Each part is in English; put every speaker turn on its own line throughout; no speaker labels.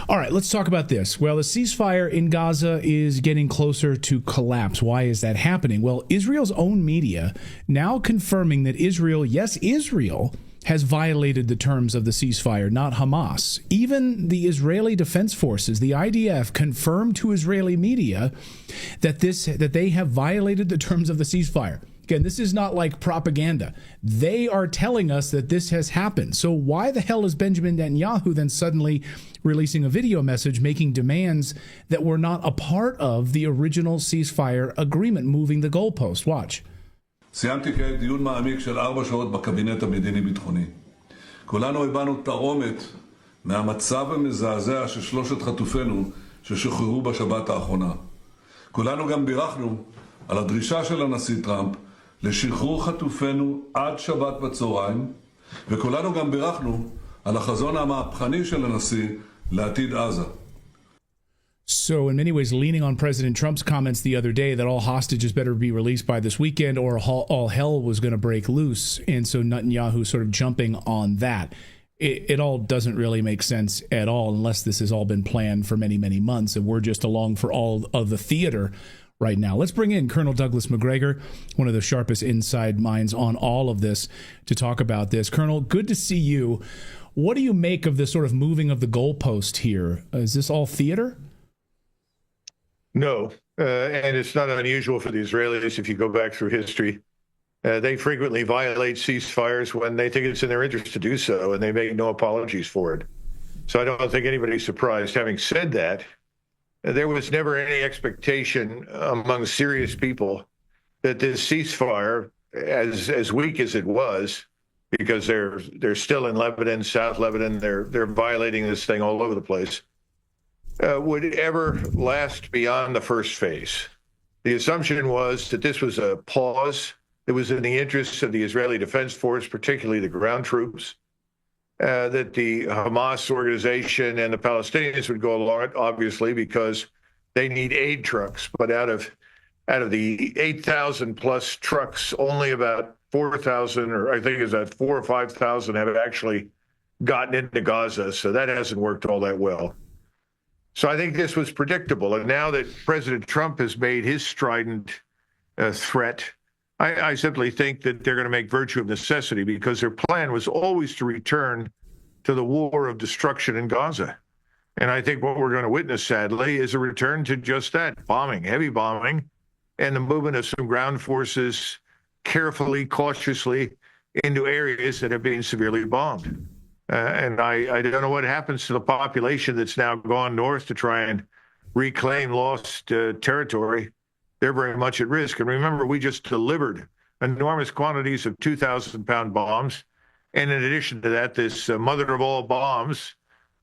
All right, let's talk about this. Well, the ceasefire in Gaza is getting closer to collapse. Why is that happening? Well, Israel's own media now confirming that Israel, yes, Israel, has violated the terms of the ceasefire, not Hamas. Even the Israeli Defense Forces, the IDF, confirmed to Israeli media that they have violated the terms of the ceasefire. Again, this is not like propaganda. They are telling us that this has happened. So why the hell is Benjamin Netanyahu then suddenly releasing a video message making demands that were not a part of the original ceasefire agreement, moving the goalpost? Watch.
סיימתי כעת דיון מעמיק של 4 שעות בקבינט המדיני-ביטחוני. כולנו הבנו תרעומת מהמצב המזעזע של 3 חטופינו ששוחררו בשבת האחרונה. כולנו גם בירכנו על הדרישה של הנשיא טראמפ לשחרור חטופינו עד שבת בצהריים, וכולנו גם בירכנו על החזון המהפכני של הנשיא לעתיד עזה.
So in many ways, leaning on President Trump's comments the other day that all hostages better be released by this weekend or all hell was going to break loose. And so Netanyahu sort of jumping on that. It all doesn't really make sense at all unless this has all been planned for many, many months. And we're just along for all of the theater right now. Let's bring in Colonel Douglas Macrgegor, one of the sharpest inside minds on all of this, to talk about this. Colonel, good to see you. What do you make of this sort of moving of the goalpost here? Is this all theater?
No, and it's not unusual for the Israelis if you go back through history. They frequently violate ceasefires when they think it's in their interest to do so, and they make no apologies for it. So I don't think anybody's surprised. Having said that, there was never any expectation among serious people that this ceasefire, as weak as it was, because they're still in Lebanon, South Lebanon, they're violating this thing all over the place, would ever last beyond the first phase. The assumption was that this was a pause that was in the interests of the Israeli Defense Force, particularly the ground troops, that the Hamas organization and the Palestinians would go along it, obviously, because they need aid trucks. But out of the 8,000 plus trucks, only about 4,000, or I think it's at 4,000 or 5,000, have actually gotten into Gaza. So that hasn't worked all that well. So I think this was predictable. And now that President Trump has made his strident threat, I simply think that they're going to make virtue of necessity, because their plan was always to return to the war of destruction in Gaza. And I think what we're going to witness, sadly, is a return to just that, bombing, heavy bombing, and the movement of some ground forces carefully, cautiously into areas that have been severely bombed. And I don't know what happens to the population that's now gone north to try and reclaim lost territory. They're very much at risk. And remember, we just delivered enormous quantities of 2,000-pound bombs. And in addition to that, this mother of all bombs,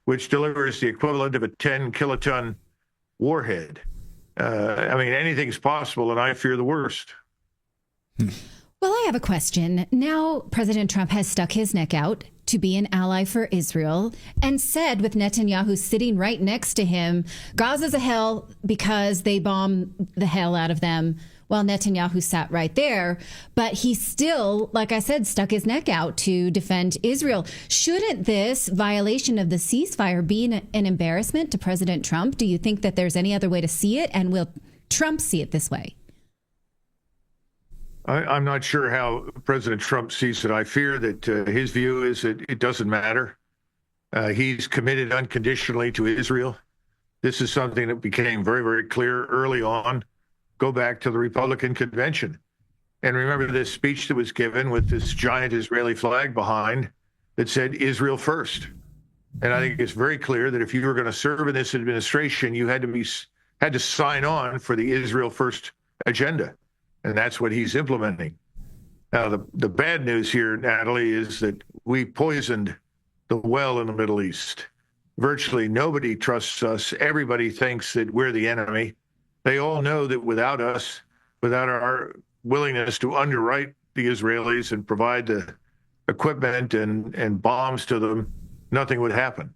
which delivers the equivalent of a 10-kiloton warhead. I mean, anything's possible, and I fear the worst.
Well, I have a question. Now, President Trump has stuck his neck out to be an ally for Israel and said, with Netanyahu sitting right next to him, Gaza's a hell because they bomb the hell out of them. Well, Netanyahu sat right there, but he still, like I said, stuck his neck out to defend Israel. Shouldn't this violation of the ceasefire be an embarrassment to President Trump? Do you think that there's any other way to see it? And will Trump see it this way?
I'm not sure how President Trump sees it. I fear that his view is that it doesn't matter. He's committed unconditionally to Israel. This is something that became very, very clear early on. Go back to the Republican convention. And remember this speech that was given with this giant Israeli flag behind that said Israel first. And I think it's very clear that if you were going to serve in this administration, you had to sign on for the Israel first agenda. And that's what he's implementing. Now, the bad news here, Natalie, is that we poisoned the well in the Middle East. Virtually nobody trusts us. Everybody thinks that we're the enemy. They all know that without us, without our willingness to underwrite the Israelis and provide the equipment and bombs to them, nothing would happen.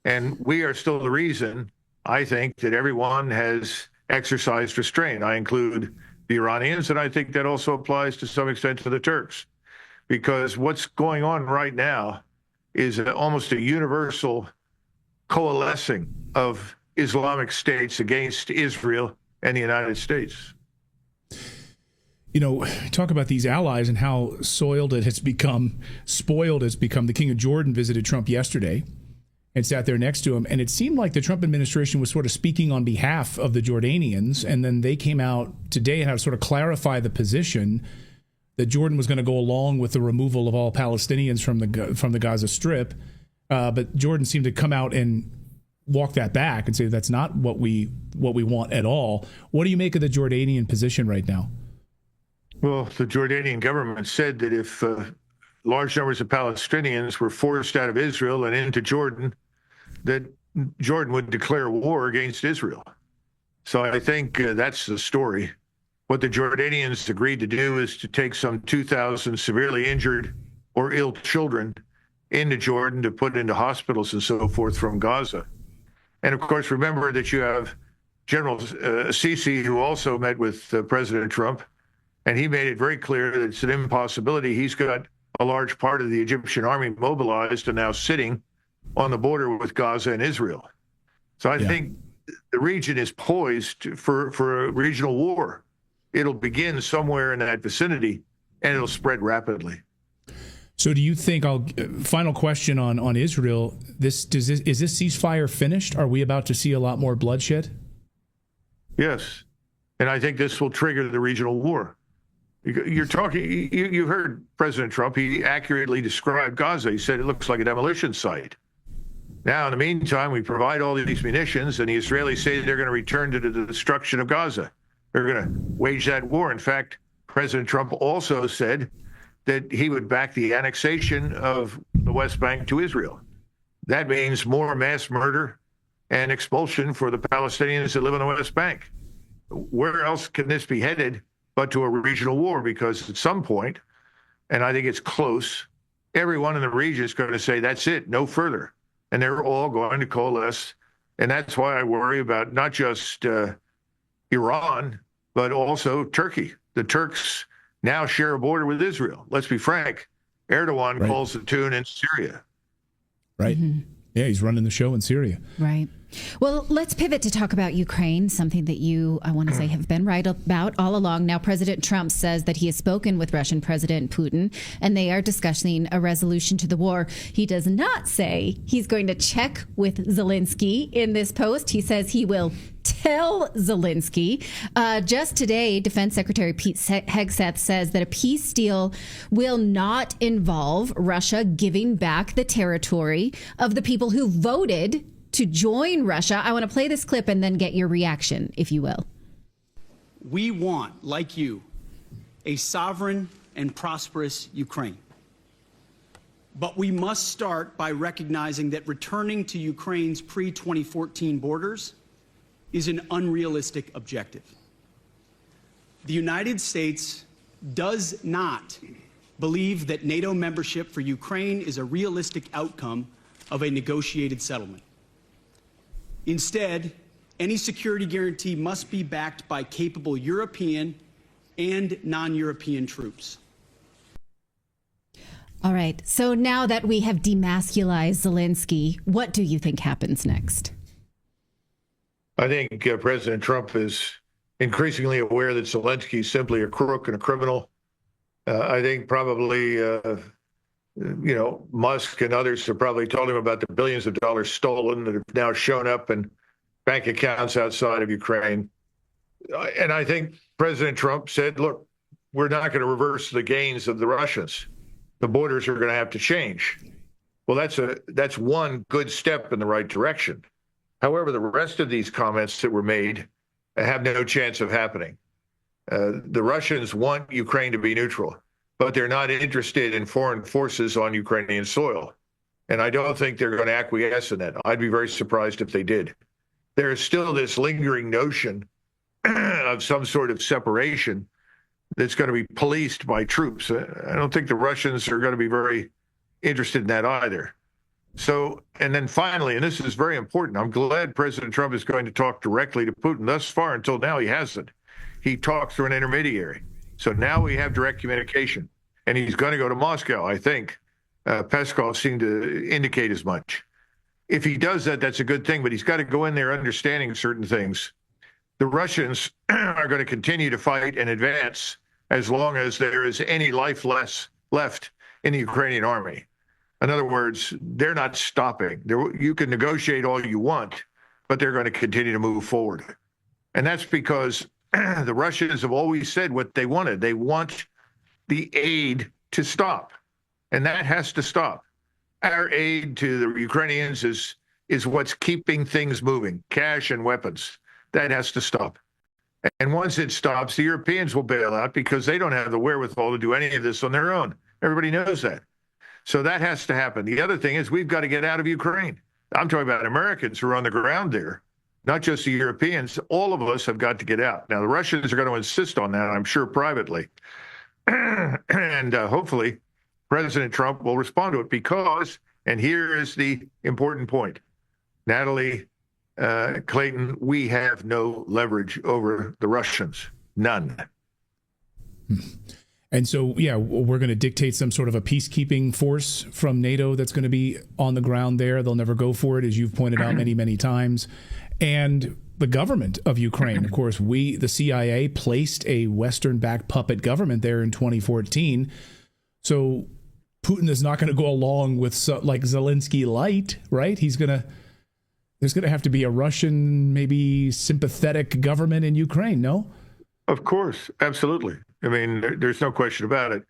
And we are still the reason, I think, that everyone has exercised restraint. I include the Iranians, and I think that also applies to some extent to the Turks, because what's going on right now is almost a universal coalescing of Islamic states against Israel and the United States.
You know, talk about these allies and how spoiled it's become. The King of Jordan visited Trump yesterday and sat there next to him. And it seemed like the Trump administration was sort of speaking on behalf of the Jordanians. And then they came out today and had to sort of clarify the position that Jordan was going to go along with the removal of all Palestinians from the Gaza Strip. But Jordan seemed to come out and walk that back and say that's not what we want at all. What do you make of the Jordanian position right now?
Well, the Jordanian government said that if large numbers of Palestinians were forced out of Israel and into Jordan, that Jordan would declare war against Israel. So I think that's the story. What the Jordanians agreed to do is to take some 2,000 severely injured or ill children into Jordan to put into hospitals and so forth from Gaza. And of course, remember that you have General Sisi, who also met with President Trump, and he made it very clear that it's an impossibility. He's got a large part of the Egyptian army mobilized and now sitting on the border with Gaza and Israel. So I think the region is poised for a regional war. It'll begin somewhere in that vicinity, and it'll spread rapidly.
So do you think, final question on Israel, is this ceasefire finished? Are we about to see a lot more bloodshed?
Yes. And I think this will trigger the regional war. You heard President Trump, he accurately described Gaza. He said it looks like a demolition site. Now, in the meantime, we provide all these munitions, and the Israelis say they're going to return to the destruction of Gaza. They're going to wage that war. In fact, President Trump also said that he would back the annexation of the West Bank to Israel. That means more mass murder and expulsion for the Palestinians that live on the West Bank. Where else can this be headed but to a regional war? Because at some point, and I think it's close, everyone in the region is going to say, that's it, no further. And they're all going to coalesce. And that's why I worry about not just Iran, but also Turkey. The Turks now share a border with Israel. Let's be frank. Erdogan calls the tune in Syria.
Right. Mm-hmm. Yeah, he's running the show in Syria.
Right. Well, let's pivot to talk about Ukraine, something that you, I want to say, have been right about all along. Now, President Trump says that he has spoken with Russian President Putin, and they are discussing a resolution to the war. He does not say he's going to check with Zelensky in this post. He says he will tell Zelensky. Just today, Defense Secretary Pete Hegseth says that a peace deal will not involve Russia giving back the territory of the people who voted to join Russia. I want to play this clip and then get your reaction, if you will.
We want, like you, a sovereign and prosperous Ukraine. But we must start by recognizing that returning to Ukraine's pre-2014 borders is an unrealistic objective. The United States does not believe that NATO membership for Ukraine is a realistic outcome of a negotiated settlement. Instead, any security guarantee must be backed by capable European and non-European troops.
All right. So now that we have demasculized Zelensky, what do you think happens next?
I think President Trump is increasingly aware that Zelensky is simply a crook and a criminal. I think probably, Musk and others have probably told him about the billions of dollars stolen that have now shown up in bank accounts outside of Ukraine. And I think President Trump said, look, we're not going to reverse the gains of the Russians. The borders are going to have to change. Well, that's one good step in the right direction. However, the rest of these comments that were made have no chance of happening. The Russians want Ukraine to be neutral, but they're not interested in foreign forces on Ukrainian soil. And I don't think they're going to acquiesce in that. I'd be very surprised if they did. There is still this lingering notion of some sort of separation that's going to be policed by troops. I don't think the Russians are going to be very interested in that either. So, and then finally, and this is very important, I'm glad President Trump is going to talk directly to Putin. Thus far, until now, he hasn't. He talked through an intermediary. So now we have direct communication. And he's going to go to Moscow, I think. Peskov seemed to indicate as much. if he does that, that's a good thing, but he's got to go in there understanding certain things. The Russians are going to continue to fight and advance as long as there is any life left in the Ukrainian army. In other words, they're not stopping. You can negotiate all you want, but they're going to continue to move forward. And that's because the Russians have always said what they wanted. They want the aid to stop, and that has to stop. Our aid to the Ukrainians is what's keeping things moving, cash and weapons. That has to stop. And once it stops, the Europeans will bail out because they don't have the wherewithal to do any of this on their own. Everybody knows that. So that has to happen. The other thing is we've got to get out of Ukraine. I'm talking about Americans who are on the ground there, not just the Europeans. All of us have got to get out. Now, the Russians are going to insist on that, I'm sure, privately. And hopefully President Trump will respond to it because, and here is the important point, Natalie, Clayton, we have no leverage over the Russians. None.
And so, yeah, we're going to dictate some sort of a peacekeeping force from NATO that's going to be on the ground there. They'll never go for it, as you've pointed out many, many times. And the government of Ukraine, of course, the CIA placed a Western-backed puppet government there in 2014. So Putin is not going to go along with like Zelensky light, right? There's going to have to be a Russian, maybe sympathetic government in Ukraine, no?
Of course, absolutely. I mean, there's no question about it.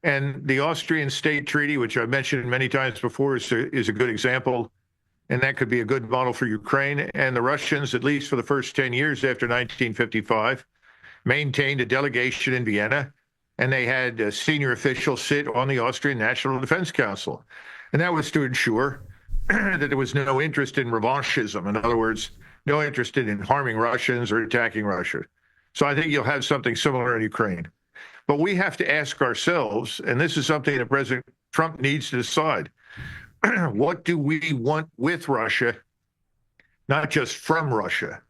And the Austrian State Treaty, which I've mentioned many times before, is a good example. And that could be a good model for Ukraine. And the Russians, at least for the first 10 years after 1955, maintained a delegation in Vienna. And they had senior officials sit on the Austrian National Defense Council. And that was to ensure that there was no interest in revanchism. In other words, no interest in harming Russians or attacking Russia. So I think you'll have something similar in Ukraine. But we have to ask ourselves, and this is something that President Trump needs to decide, what do we want with Russia, not just from Russia?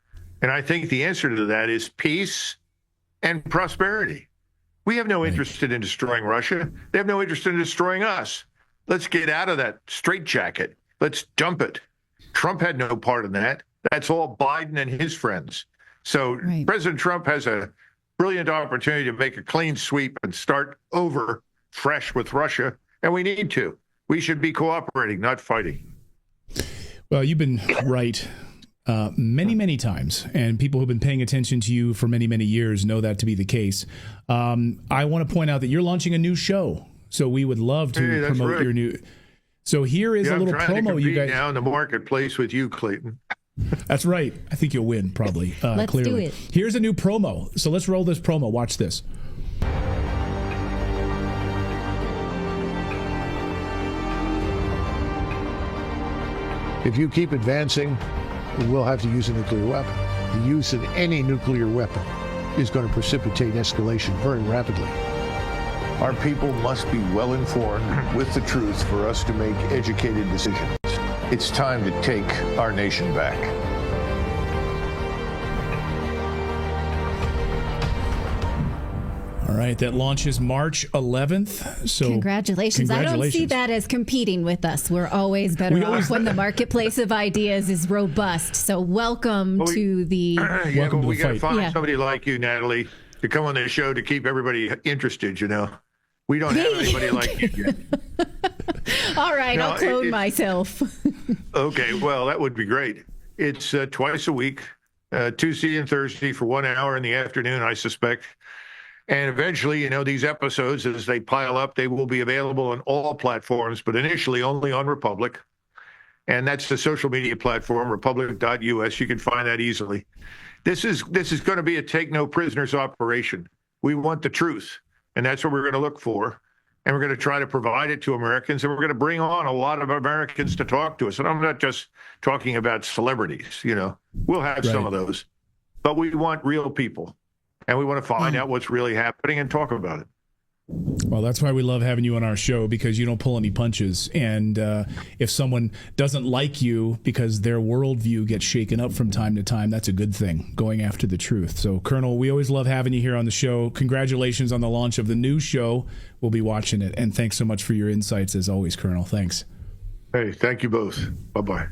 And I think the answer to that is peace and prosperity. We have no interest in destroying Russia. They have no interest in destroying us. Let's get out of that straitjacket. Let's dump it. Trump had no part in that. That's all Biden and his friends. So right. President Trump has a brilliant opportunity to make a clean sweep and start over fresh with Russia, and we need to. We should be cooperating, not fighting.
Well, you've been right many, many times, and people who've been paying attention to you for many, many years know that to be the case. I want to point out that you're launching a new show, so we would love to promote your new. So here is a little promo you guys
now in the marketplace with you, Clayton.
That's right. I think you'll win, probably.
Let's
clearly.
do it.
Here's a new promo. So let's roll this promo. Watch this.
If you keep advancing, we'll have to use a nuclear weapon. The use of any nuclear weapon is going to precipitate escalation very rapidly. Our people must be well informed with the truth for us to make educated decisions. It's time to take our nation back.
All right, that launches March 11th. So
congratulations. I don't see that as competing with us. We're always better off when the marketplace of ideas is robust. So welcome to the
welcome. We got to find somebody like you, Natalie, to come on the show to keep everybody interested. You know, we don't have anybody like you yet.
All right, I'll clone myself.
Okay, well, that would be great. It's twice a week, Tuesday and Thursday for 1 hour in the afternoon, I suspect. And eventually, you know, these episodes, as they pile up, they will be available on all platforms, but initially only on Republic. And that's the social media platform, republic.us. You can find that easily. This is going to be a take no prisoners operation. We want the truth, and that's what we're going to look for. And we're going to try to provide it to Americans, and we're going to bring on a lot of Americans to talk to us. And I'm not just talking about celebrities, you know. We'll have some of those. But we want real people, and we want to find out what's really happening and talk about it.
Well, that's why we love having you on our show, because you don't pull any punches. And if someone doesn't like you because their worldview gets shaken up from time to time, that's a good thing, going after the truth. So, Colonel, we always love having you here on the show. Congratulations on the launch of the new show. We'll be watching it. And thanks so much for your insights, as always, Colonel. Thanks.
Hey, thank you both. Bye-bye.